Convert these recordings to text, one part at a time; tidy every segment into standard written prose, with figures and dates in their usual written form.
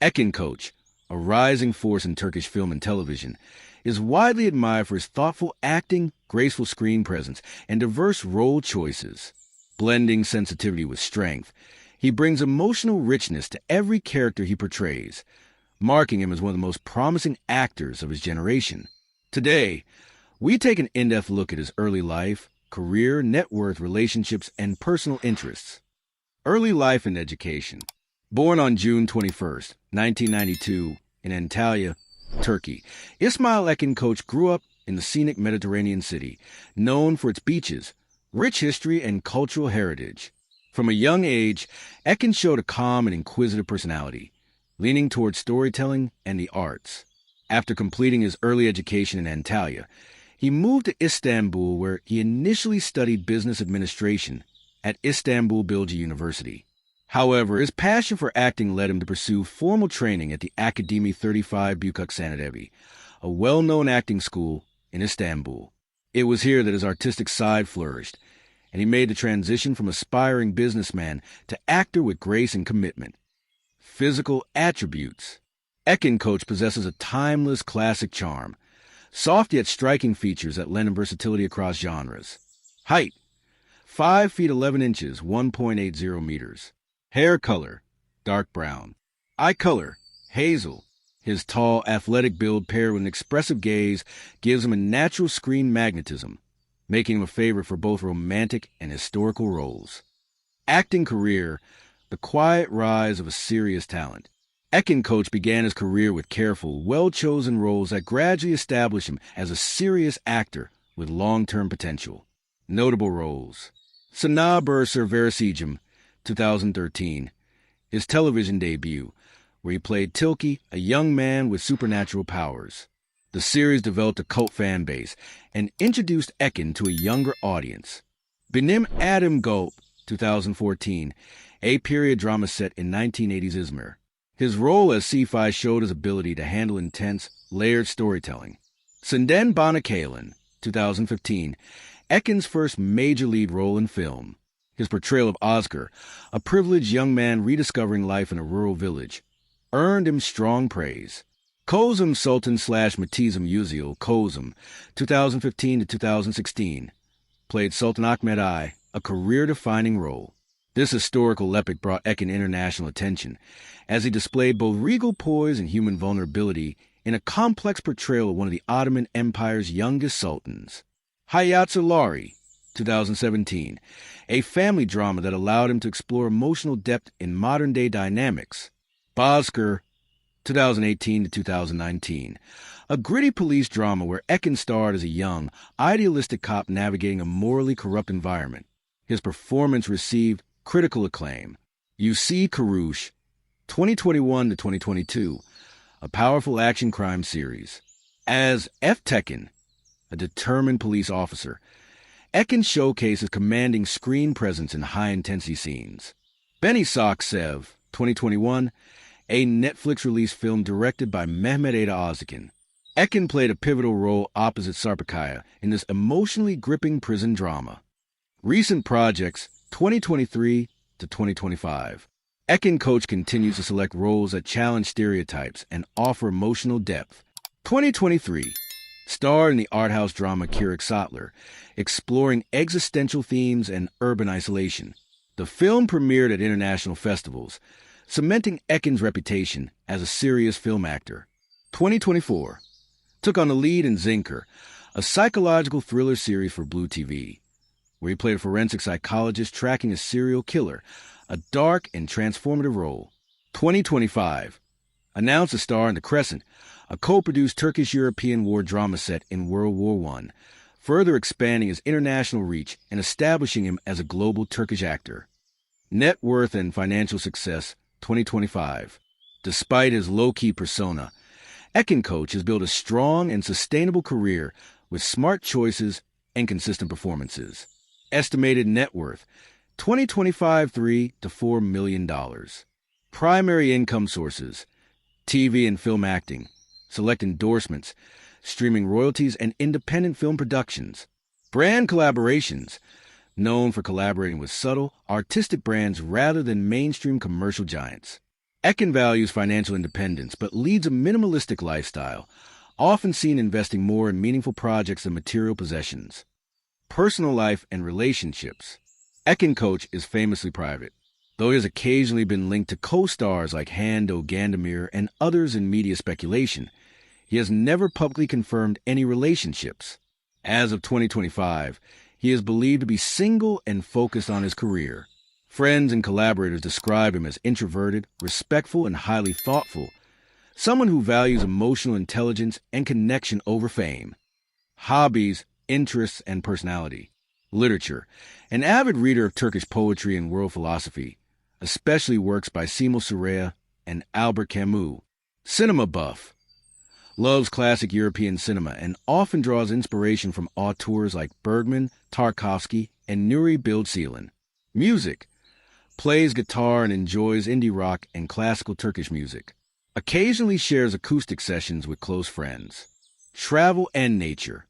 Ekin Koç, a rising force in Turkish film and television, is widely admired for his thoughtful acting, graceful screen presence, and diverse role choices. Blending sensitivity with strength, he brings emotional richness to every character he portrays, marking him as one of the most promising actors of his generation. Today, we take an in-depth look at his early life, career, net worth, relationships, and personal interests. Early life and education. Born on June 21, 1992, in Antalya, Turkey, Ismail Ekin Koç grew up in the scenic Mediterranean city, known for its beaches, rich history, and cultural heritage. From a young age, Ekin showed a calm and inquisitive personality, leaning towards storytelling and the arts. After completing his early education in Antalya, he moved to Istanbul, where he initially studied business administration at Istanbul Bilgi University. However, his passion for acting led him to pursue formal training at the Akademi 35 Büyüksanedevi, a well-known acting school in Istanbul. It was here that his artistic side flourished, and he made the transition from aspiring businessman to actor with grace and commitment. Physical attributes. Ekin Koç possesses a timeless classic charm, soft yet striking features that lend him versatility across genres. Height, 5 feet 11 inches, 1.80 meters. Hair color, dark brown. Eye color, hazel. His tall, athletic build paired with an expressive gaze gives him a natural screen magnetism, making him a favorite for both romantic and historical roles. Acting career, the quiet rise of a serious talent. Ekin Koç began his career with careful, well-chosen roles that gradually established him as a serious actor with long-term potential. Notable roles. Sana Bursa Verasijim, 2013, his television debut, where he played Tilki, a young man with supernatural powers. The series developed a cult fan base and introduced Ekin to a younger audience. Benim Adım Gulp, 2014, a period drama set in 1980s Izmir. His role as Sifai showed his ability to handle intense, layered storytelling. Senden Bana Kalın, 2015, Ekin's first major lead role in film. His portrayal of Oscar, a privileged young man rediscovering life in a rural village, earned him strong praise. Kozum Sultan / Matizm Yüzyıl, Kozum, 2015 to 2016, played Sultan Ahmet I, a career-defining role. This historical epic brought Ekin international attention, as he displayed both regal poise and human vulnerability in a complex portrayal of one of the Ottoman Empire's youngest sultans. Hayatullah, 2017, a family drama that allowed him to explore emotional depth in modern-day dynamics. Bozkır, 2018 to 2019, a gritty police drama where Ekin starred as a young, idealistic cop navigating a morally corrupt environment. His performance received critical acclaim. Yüce Kuruş, 2021 to 2022, a powerful action crime series. As F. Tekin, a determined police officer, Ekin showcases commanding screen presence in high-intensity scenes. Beni Saksev, 2021, a Netflix-released film directed by Mehmet Ada Öztekin. Ekin played a pivotal role opposite Sarpakaya in this emotionally gripping prison drama. Recent projects, 2023 to 2025. Ekin Koç continues to select roles that challenge stereotypes and offer emotional depth. 2023. Starred in the art house drama Keurig Sattler, exploring existential themes and urban isolation. The film premiered at international festivals, cementing Ekin's reputation as a serious film actor. 2024. Took on the lead in Zinker, a psychological thriller series for Blue TV, where he played a forensic psychologist tracking a serial killer, a dark and transformative role. 2025. Announced to star in The Crescent, a co-produced Turkish-European war drama set in World War I, further expanding his international reach and establishing him as a global Turkish actor. Net worth and financial success, 2025. Despite his low-key persona, Ekin Koç has built a strong and sustainable career with smart choices and consistent performances. Estimated net worth, 2025 $3 to $4 million. Primary income sources, TV and film acting, select endorsements, streaming royalties, and independent film productions. Brand collaborations, known for collaborating with subtle, artistic brands rather than mainstream commercial giants. Ekin values financial independence but leads a minimalistic lifestyle, often seen investing more in meaningful projects than material possessions. Personal life and relationships. Ekin Koç is famously private, though he has occasionally been linked to co-stars like Hando Gandamir and others in media speculation. He has never publicly confirmed any relationships. As of 2025, he is believed to be single and focused on his career. Friends and collaborators describe him as introverted, respectful, and highly thoughtful, someone who values emotional intelligence and connection over fame. Hobbies, interests, and personality. Literature. An avid reader of Turkish poetry and world philosophy, especially works by Simon Suraya and Albert Camus. Cinema buff. Loves classic European cinema and often draws inspiration from auteurs like Bergman, Tarkovsky, and Nuri Bilge. Music. Plays guitar and enjoys indie rock and classical Turkish music. Occasionally shares acoustic sessions with close friends. Travel and nature.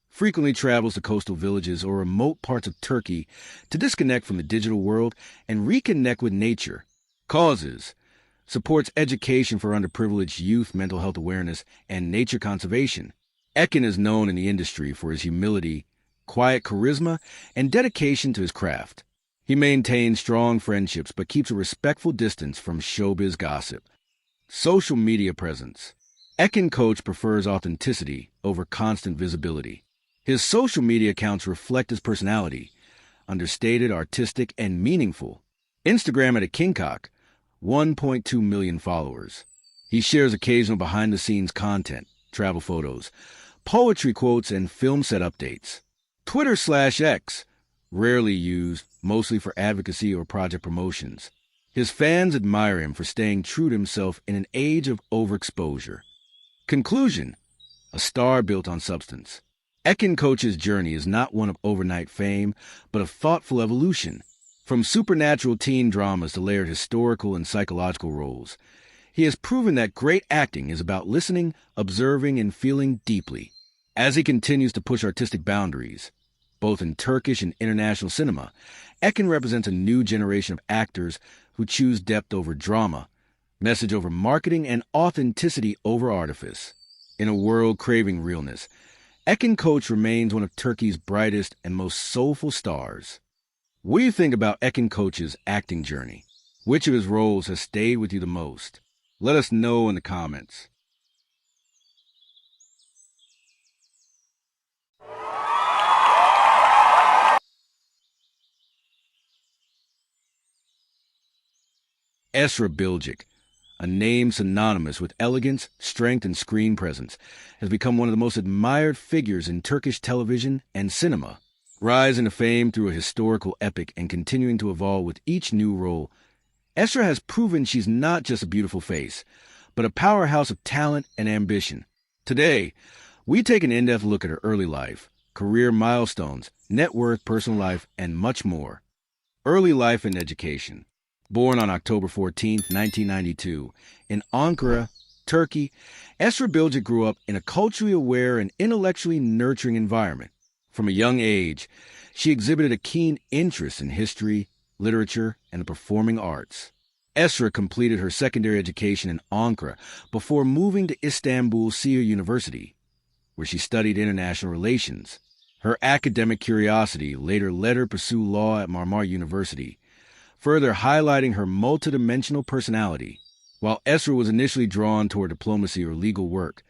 Frequently travels to coastal villages or remote parts of Turkey to disconnect from the digital world and reconnect with nature. Causes. Supports education for underprivileged youth, mental health awareness, and nature conservation. Ekin is known in the industry for his humility, quiet charisma, and dedication to his craft. He maintains strong friendships but keeps a respectful distance from showbiz gossip. Social media presence. Ekin Koç prefers authenticity over constant visibility. His social media accounts reflect his personality, understated, artistic, and meaningful. Instagram at Ekin Koç, 1.2 million followers. He shares occasional behind-the-scenes content, travel photos, poetry quotes, and film set updates. Twitter/X, rarely used, mostly for advocacy or project promotions. His fans admire him for staying true to himself in an age of overexposure. Conclusion: a star built on substance. Ekin Koç's journey is not one of overnight fame, but of thoughtful evolution. From supernatural teen dramas to layered historical and psychological roles, he has proven that great acting is about listening, observing, and feeling deeply. As he continues to push artistic boundaries, both in Turkish and international cinema, Ekin represents a new generation of actors who choose depth over drama, message over marketing, and authenticity over artifice. In a world craving realness, Ekin Koç remains one of Turkey's brightest and most soulful stars. What do you think about Ekin Koç's acting journey? Which of his roles has stayed with you the most? Let us know in the comments. Esra Bilgiç, a name synonymous with elegance, strength, and screen presence, has become one of the most admired figures in Turkish television and cinema. Rising to fame through a historical epic and continuing to evolve with each new role, Esra has proven she's not just a beautiful face, but a powerhouse of talent and ambition. Today, we take an in-depth look at her early life, career milestones, net worth, personal life, and much more. Early life and education. Born on October 14, 1992, in Ankara, Turkey, Esra Bilgiç grew up in a culturally aware and intellectually nurturing environment. From a young age, she exhibited a keen interest in history, literature, and the performing arts. Esra completed her secondary education in Ankara before moving to Istanbul Seer University, where she studied international relations. Her academic curiosity later led her to pursue law at Marmara University, further highlighting her multidimensional personality. While Esra was initially drawn toward diplomacy or legal work,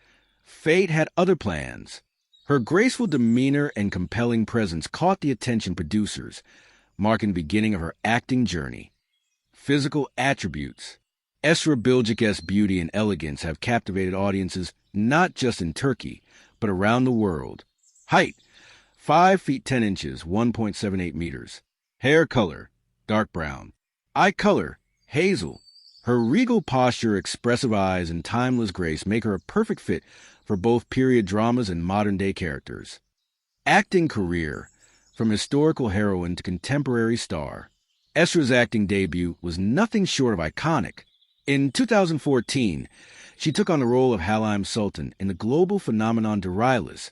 fate had other plans. Her graceful demeanor and compelling presence caught the attention producers, marking the beginning of her acting journey. Physical attributes. Esra Bilgiç's beauty and elegance have captivated audiences not just in Turkey, but around the world. Height: 5 feet 10 inches, 1.78 meters. Hair color: dark brown. Eye color: hazel. Her regal posture, expressive eyes, and timeless grace make her a perfect fit for both period dramas and modern-day characters. Acting career. From historical heroine to contemporary star, Esra's acting debut was nothing short of iconic. In 2014, she took on the role of Halim Sultan in the global phenomenon Darius,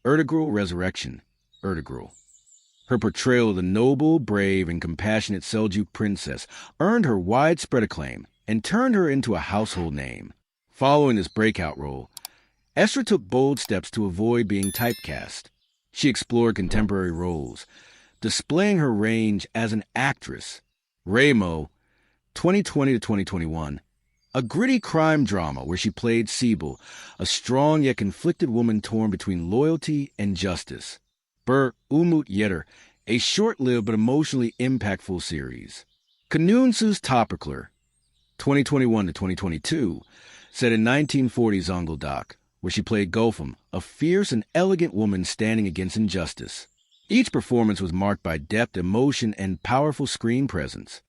Ertugrul Resurrection, Ertugrul. Her portrayal of the noble, brave, and compassionate Seljuk princess earned her widespread acclaim. and turned her into a household name. Following this breakout role, Esra took bold steps to avoid being typecast. She explored contemporary roles, displaying her range as an actress. Remo, 2020 to 2021, a gritty crime drama where she played Sibyl, a strong yet conflicted woman torn between loyalty and justice. Bur Umut Yeter, a short-lived but emotionally impactful series. Kanunsu's Topperkler, 2021 to 2022, set in 1940 Zonguldak, where she played Gulfum, a fierce and elegant woman standing against injustice. Each performance was marked by depth, emotion, and powerful screen presence.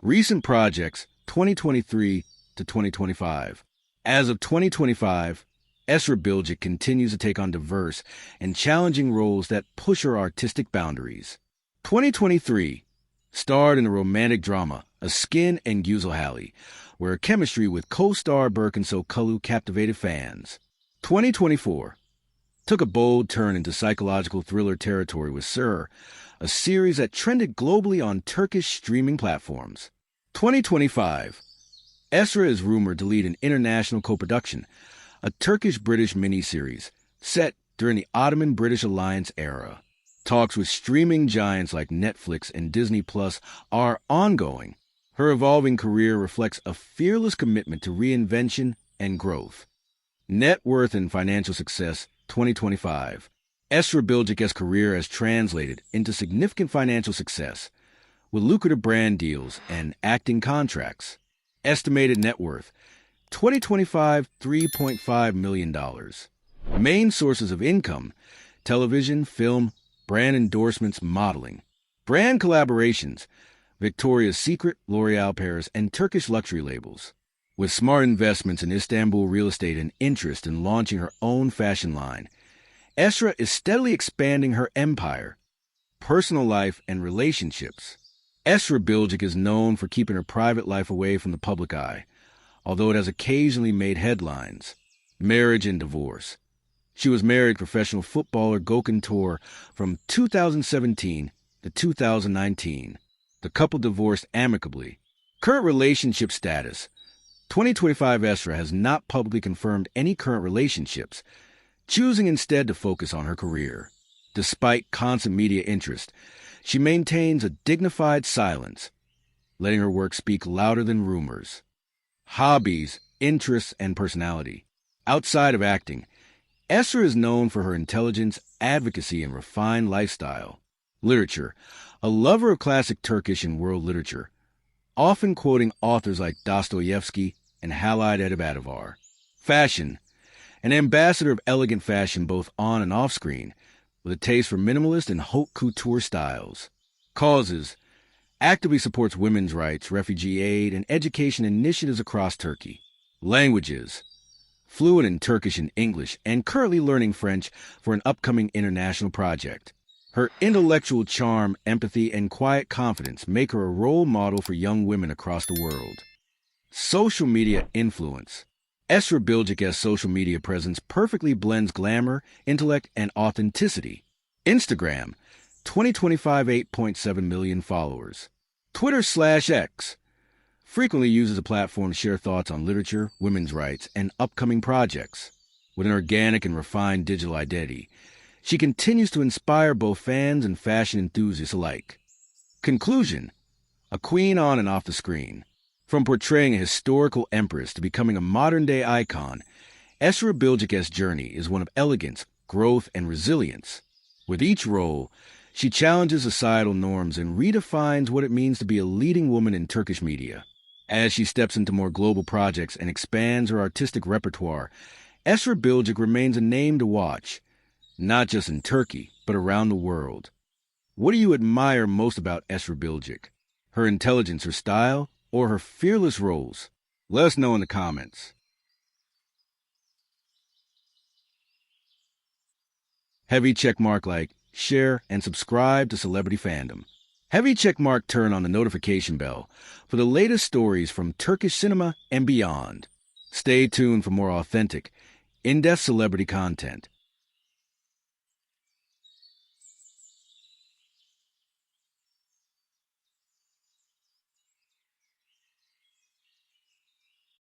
Recent projects, 2023 to 2025. As of 2025, Esra Bilgiç continues to take on diverse and challenging roles that push her artistic boundaries. 2023 starred in the romantic drama A Skin and Güzelhalle, where her chemistry with co-star Berkinso Kulu captivated fans. 2024 took a bold turn into psychological thriller territory with Sir, a series that trended globally on Turkish streaming platforms. 2025, Esra is rumored to lead an international co-production, a Turkish-British miniseries set during the Ottoman-British Alliance era. Talks with streaming giants like Netflix and Disney Plus are ongoing. Her evolving career reflects a fearless commitment to reinvention and growth. Net worth and financial success, 2025. Esra Bilgiç's career has translated into significant financial success, with lucrative brand deals and acting contracts. Estimated net worth, 2025, $3.5 million. Main sources of income, television, film, brand endorsements, modeling. Brand collaborations, Victoria's Secret, L'Oréal Paris, and Turkish luxury labels. With smart investments in Istanbul real estate and interest in launching her own fashion line, Esra is steadily expanding her empire, personal life, and relationships. Esra Bilgiç is known for keeping her private life away from the public eye, although it has occasionally made headlines. Marriage and divorce. She was married to professional footballer Gökhan Töre from 2017 to 2019. The couple divorced amicably. Current relationship status. 2025 Esra has not publicly confirmed any current relationships, choosing instead to focus on her career. Despite constant media interest, she maintains a dignified silence, letting her work speak louder than rumors. Hobbies, interests, and personality. Outside of acting, Esra is known for her intelligence, advocacy, and refined lifestyle. Literature, a lover of classic Turkish and world literature, often quoting authors like Dostoevsky and Halide Edebadivar. Fashion, an ambassador of elegant fashion both on and off screen, with a taste for minimalist and haute couture styles. Causes, actively supports women's rights, refugee aid, and education initiatives across Turkey. Languages, fluent in Turkish and English, and currently learning French for an upcoming international project. Her intellectual charm, empathy, and quiet confidence make her a role model for young women across the world. Social media influence. Esra Bilgiç's social media presence perfectly blends glamour, intellect, and authenticity. Instagram, 2025 8.7 million followers. Twitter/X, frequently uses the platform to share thoughts on literature, women's rights, and upcoming projects. With an organic and refined digital identity, she continues to inspire both fans and fashion enthusiasts alike. Conclusion: a queen on and off the screen. From portraying a historical empress to becoming a modern-day icon, Esra Bilgiç's journey is one of elegance, growth, and resilience. With each role, she challenges societal norms and redefines what it means to be a leading woman in Turkish media. As she steps into more global projects and expands her artistic repertoire, Esra Bilgiç remains a name to watch, not just in Turkey, but around the world. What do you admire most about Esra Bilgiç? Her intelligence, her style, or her fearless roles? Let us know in the comments. Heavy checkmark like, share, and subscribe to Celebrity Fandom. Heavy checkmark turn on the notification bell for the latest stories from Turkish cinema and beyond. Stay tuned for more authentic, in-depth celebrity content.